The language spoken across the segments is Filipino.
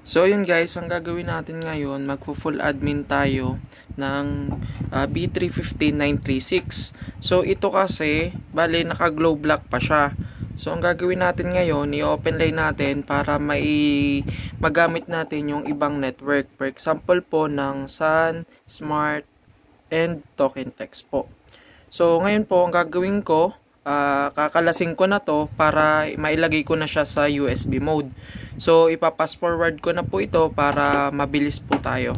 So yun guys, ang gagawin natin ngayon, magpo-full admin tayo ng B315.936. So ito kasi, bale naka-glow block pa siya. So ang gagawin natin ngayon, i-open line natin para magamit natin yung ibang network. For example po ng Sun, Smart, and Token Text po. So ngayon po, ang gagawin ko, kakalasing ko na to para mailagay ko na siya sa USB mode. So ipapass forward ko na po ito para mabilis po tayo.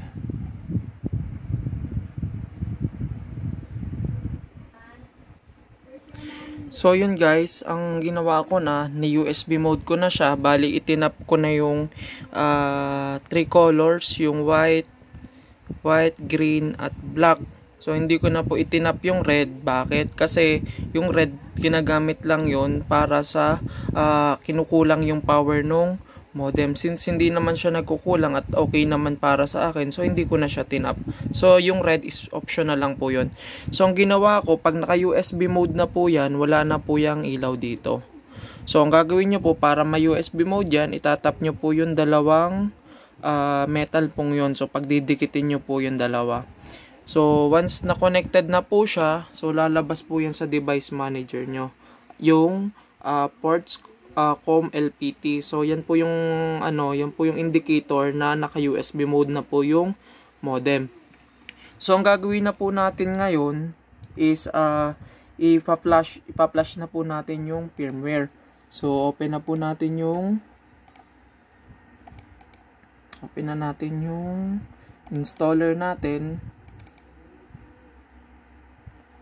So yun guys, ang ginawa ko na, ni USB mode ko na siya. Bali itinap ko na yung 3 colors, yung white, green at black. So hindi ko na po itinap yung red. Bakit? Kasi yung red ginagamit lang yon para sa kinukulang yung power nung modem. Since hindi naman siya nagkukulang at okay naman para sa akin, so hindi ko na siya tinap. So yung red is optional lang po yon. So ang ginawa ko, pag naka USB mode na po yan, wala na po yung ilaw dito. So ang gagawin nyo po para ma-USB mode yan, itatap nyo po yung dalawang metal pong yun. So pagdidikitin nyo po yung dalawa. So once na connected na po siya, so lalabas po yan sa device manager nyo. Yung ports COM-LPT. So yan po yung yan po yung indicator na naka USB mode na po yung modem. So ang gagawin na po natin ngayon is ipa-flash na po natin yung firmware. So open na natin yung installer natin.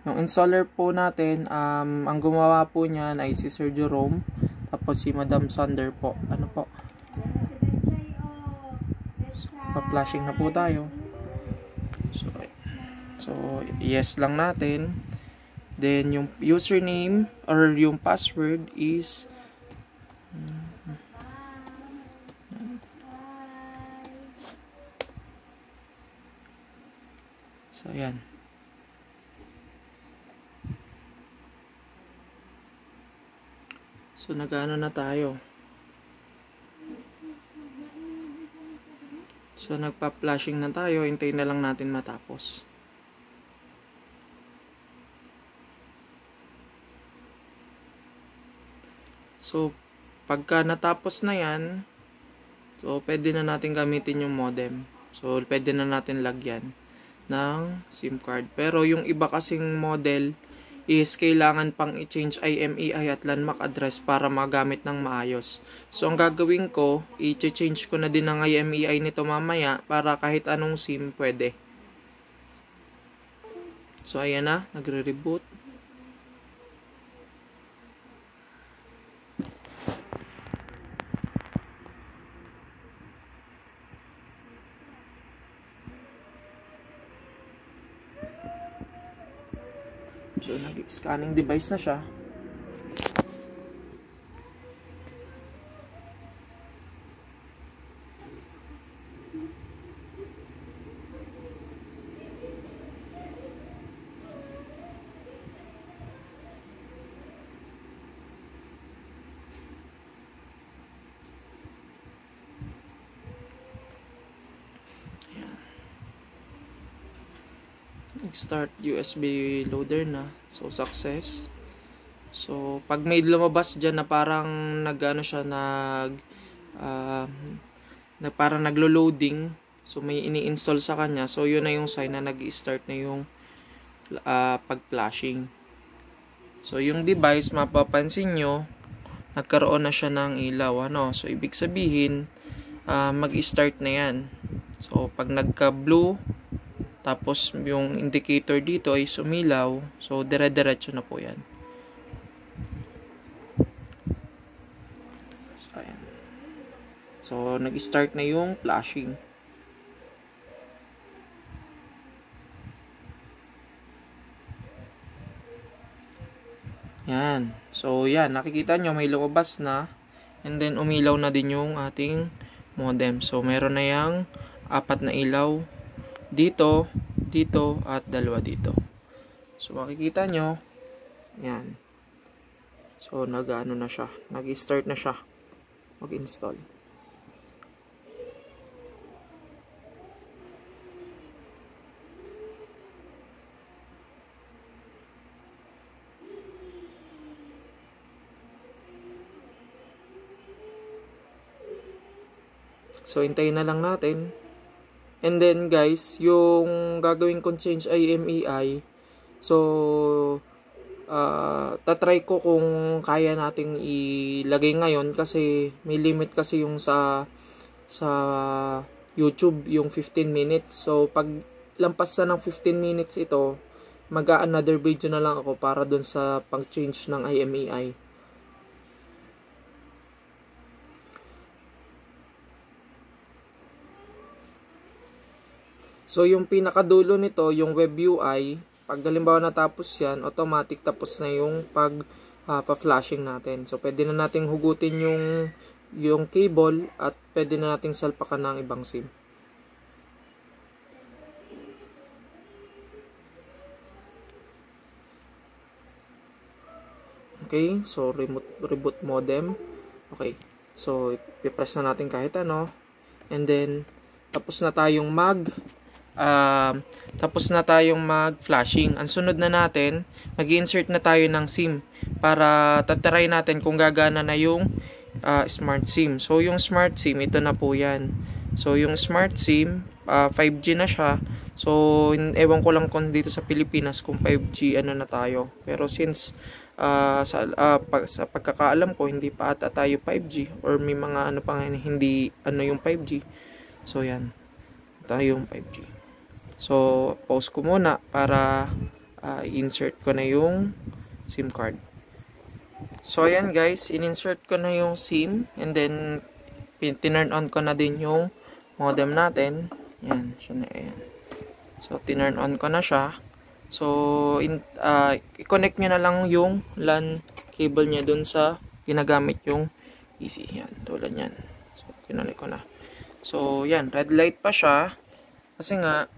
Yung installer po natin, ang gumawa po niyan ay si Sir Jerome, tapos si Madam Sander po. So, pa-flashing na po tayo. So yes lang natin. Then yung username or yung password is so yan. So nag-ano na tayo. So nagpa-flashing na tayo, hintayin na lang natin matapos. So pagka natapos na yan, so pwede na natin gamitin yung modem. So pwede na natin lagyan ng SIM card. Pero yung iba kasing model is kailangan pang i-change IMEI at landmark address para magamit ng maayos. So ang gagawin ko, i-change ko na din ang IMEI nito mamaya para kahit anong SIM pwede. So ayan na, nagre-reboot. So nag-scanning device na siya. Start USB loader na. So success. So pag may lumabas diyan na parang nagano siya na parang naglo-loading, so may ini-install sa kanya. So yun na yung sign na nag-i-start na yung pag-flashing. So yung device, mapapansin nyo, nagkaroon na siya ng ilaw, So ibig sabihin, mag-i-start na yan. So pag nagka-blue, tapos yung indicator dito ay sumilaw, so dire-diretso na po yan. So ayan. So nag-start na yung flashing. Yan. So yan, nakikita nyo may lumabas na, and then umilaw na din yung ating modem. So meron na yang 4 na ilaw dito, dito, at 2 dito. So makikita nyo, yan. So na siya, nag-start na siya mag-install. So, hintayin na lang natin. And then guys, yung gagawin kong change ay MEI. So, tatry ko kung kaya nating ilagay ngayon kasi may limit kasi yung sa YouTube yung 15 minutes. So, pag lampas na ng 15 minutes ito, mag-another video na lang ako para dun sa pang-change ng IMEI. So, yung pinakadulo nito, yung web UI, pag halimbawa natapos yan, automatic tapos na yung pa-flashing natin. So, pwede na nating hugutin yung cable at pwede na nating salpakan ng ibang SIM. Okay, so reboot modem. Okay, so i-press na natin kahit ano. And then, tapos na tayong mag-flashing. Ang sunod na natin, mag-insert na tayo ng SIM para tatry natin kung gagana na yung smart SIM. So, yung smart SIM, ito na po yan. So, yung smart SIM, 5G na siya. So, ewan ko lang kung dito sa Pilipinas kung 5G ano na tayo. Pero since sa pagkakaalam ko, hindi pa ata tayo 5G or may mga ano pa hindi ano yung 5G. So, yan. Tayo yung 5G. So, pause ko muna para insert ko na yung SIM card. So, ayan guys, in-insert ko na yung SIM and then tinurn on ko na din yung modem natin. Yan, siya na yan. So, tinurn on ko na siya. So, i-connect nyo na lang yung LAN cable niya dun sa ginagamit yung PC. Yan, tulad yan. So, kinonnect ko na. So, yan, red light pa siya. Kasi nga,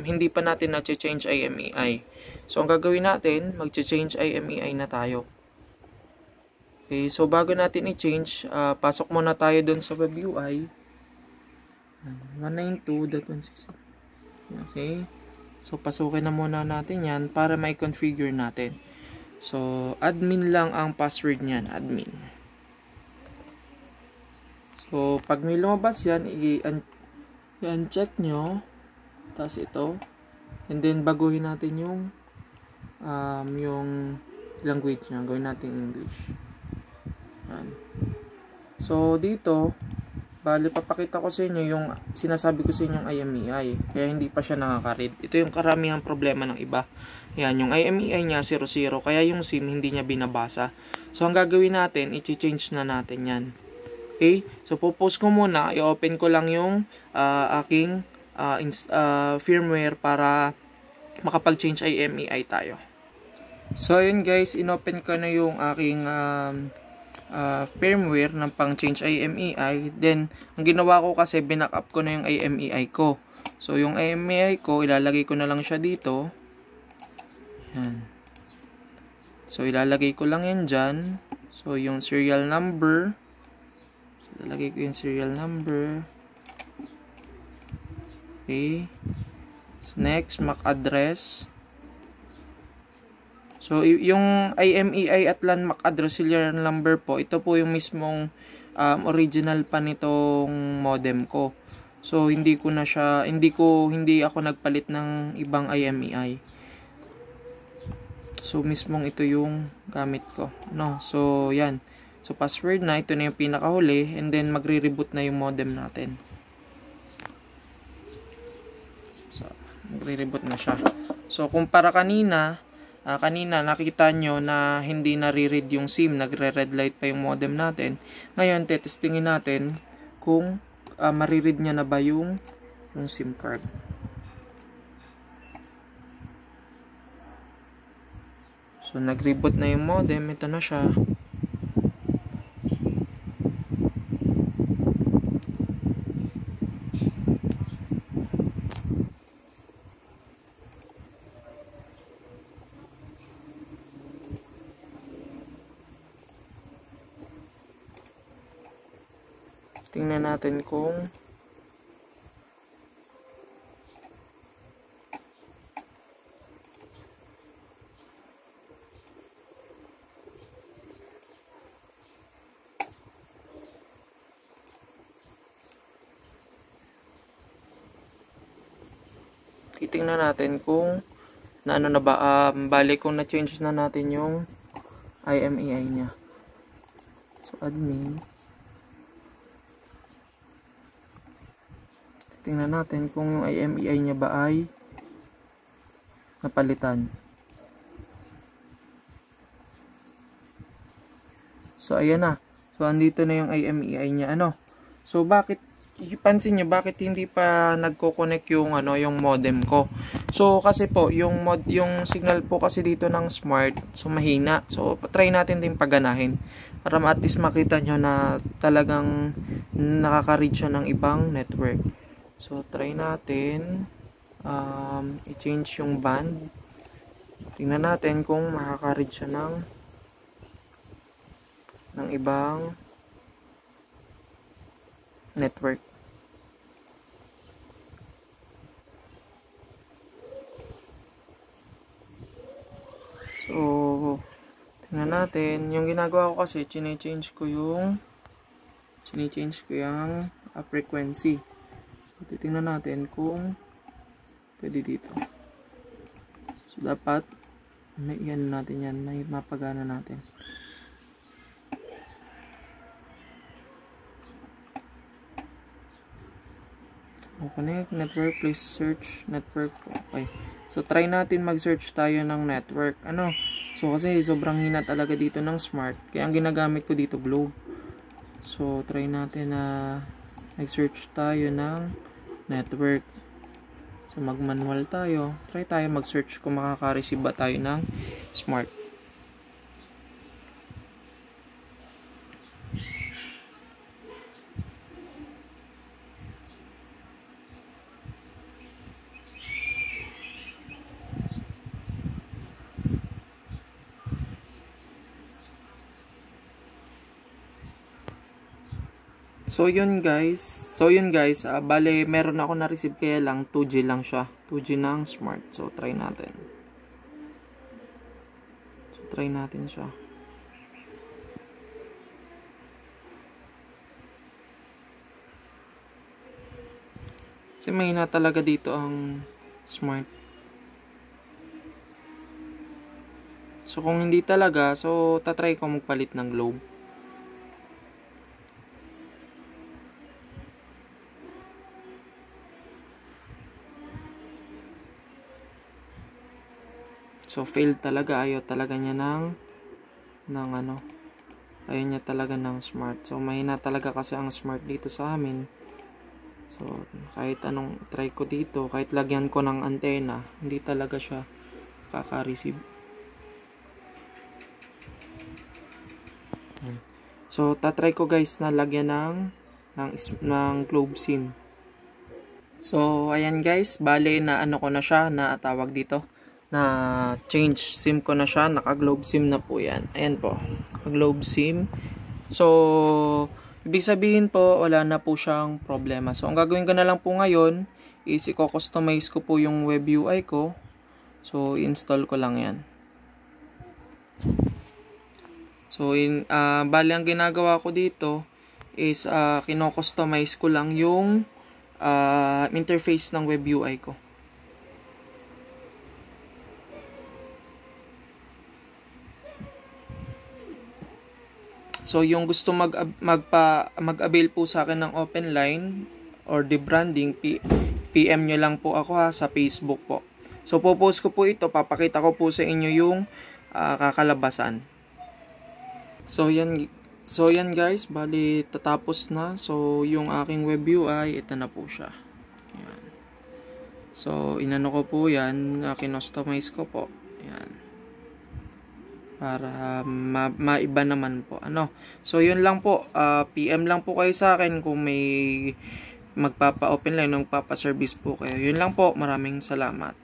hindi pa natin na-change IMEI. So, ang gagawin natin, mag-change IMEI na tayo. Okay, so bago natin i-change, pasok muna tayo dun sa web UI. 192.168. Okay. So, pasukin na muna natin yan para ma-configure natin. So, admin lang ang password niyan, admin. So, pag may lumabas yan, i-uncheck nyo. Tapos ito. And then, baguhin natin yung language niya. Gawin natin English. Yan. So, dito, bali, papakita ko sa inyo yung sinasabi ko sa inyo yung IMEI. Kaya hindi pa siya nakaka-read. Ito yung karamihang problema ng iba. Yan, yung IMEI niya 00. Kaya yung SIM hindi niya binabasa. So, ang gagawin natin, i-change na natin yan. Okay? So, pupause ko muna. I-open ko lang yung aking firmware para makapag-change IMEI tayo. So, ayun guys, in-open ko na yung aking firmware ng pang-change IMEI. Then, ang ginawa ko kasi, binack-up ko na yung IMEI ko. So, yung IMEI ko, ilalagay ko na lang siya dito. Yan. So, ilalagay ko lang yan dyan. So, yung serial number. So, ilalagay ko yung serial number. Okay. So, next, MAC address. So, yung IMEI at LAN MAC address serial number po, ito po yung mismong original pa nitong modem ko. So, hindi ako nagpalit ng ibang IMEI. So, mismong ito yung gamit ko. No? So, yan. So, password na. Ito na yung pinakahuli. And then, magre-reboot na yung modem natin. So, magre-reboot na siya. So, kumpara kanina nakita nyo na hindi nare-read yung SIM, nagre-red light pa yung modem natin. Ngayon, testingin natin kung mariread niya na ba yung SIM card. So, nag-reboot na yung modem. Ito na siya. Tingnan natin kung titingnan natin kung na ano na ba, bali kung na-change na natin yung IMEI niya. So, admin. Tingnan natin kung yung IMEI niya ba ay napalitan. So, ayan na. So, andito na yung IMEI niya. So, bakit, pansin nyo, bakit hindi pa nagko-connect yung, yung modem ko? So, kasi po, yung signal po kasi dito ng smart, so, mahina. So, try natin din paganahin. Para at least makita nyo na talagang nakaka-reach siya ng ibang network. So, try natin i-change yung band. Tingnan natin kung makaka-reach siya ng ibang network. So, tingnan natin. Yung ginagawa ko kasi, change ko yung frequency. So, titingnan natin kung pwede dito. So, dapat yan natin yan. Mapagana natin. So, connect, network, please search, network. Okay. So, try natin mag-search tayo ng network. So, kasi sobrang hina talaga dito ng smart. Kaya ang ginagamit ko dito, Globe. So, try natin na mag-search tayo ng network. So, mag-manual tayo. Try tayo mag-search kung makaka-receive ba tayo ng smart. So yun guys, bale meron ako na-receive kaya lang 2G lang siya. 2G ng smart. So try natin. Siya. Kasi mahina talaga dito ang smart. So kung hindi talaga, so tatry ko magpalit ng Globe. So, failed talaga. Ayaw talaga niya ayaw niya talaga ng smart. So, mahina talaga kasi ang smart dito sa amin. So, kahit anong try ko dito, kahit lagyan ko ng antena, hindi talaga siya kaka-receive. So, tatry ko guys na lagyan ng Globe SIM. So, ayan guys, bale na ko na siya, na tawag dito, na change SIM ko na siya, naka Globe SIM na po yan. Ayan po, Globe SIM. So, ibig sabihin po, wala na po siyang problema. So, ang gagawin ko na lang po ngayon is i-customize ko po yung web UI ko. So, install ko lang yan. So, bali ang ginagawa ko dito is kino-customize ko lang yung interface ng web UI ko. So, yung gusto mag-avail po sa akin ng open line or the branding, PM nyo lang po ako sa Facebook po. So, popost ko po ito, papakita ko po sa inyo yung kakalabasan. So, yan guys, bali tatapos na. So, yung aking web UI, ito na po siya. Ayan. So, inano ko po yan, kinostomize ko po. Ayan. Para maiba naman po. So, yun lang po. PM lang po kayo sa akin kung may magpapa-open line o magpapa-service po kayo. Yun lang po. Maraming salamat.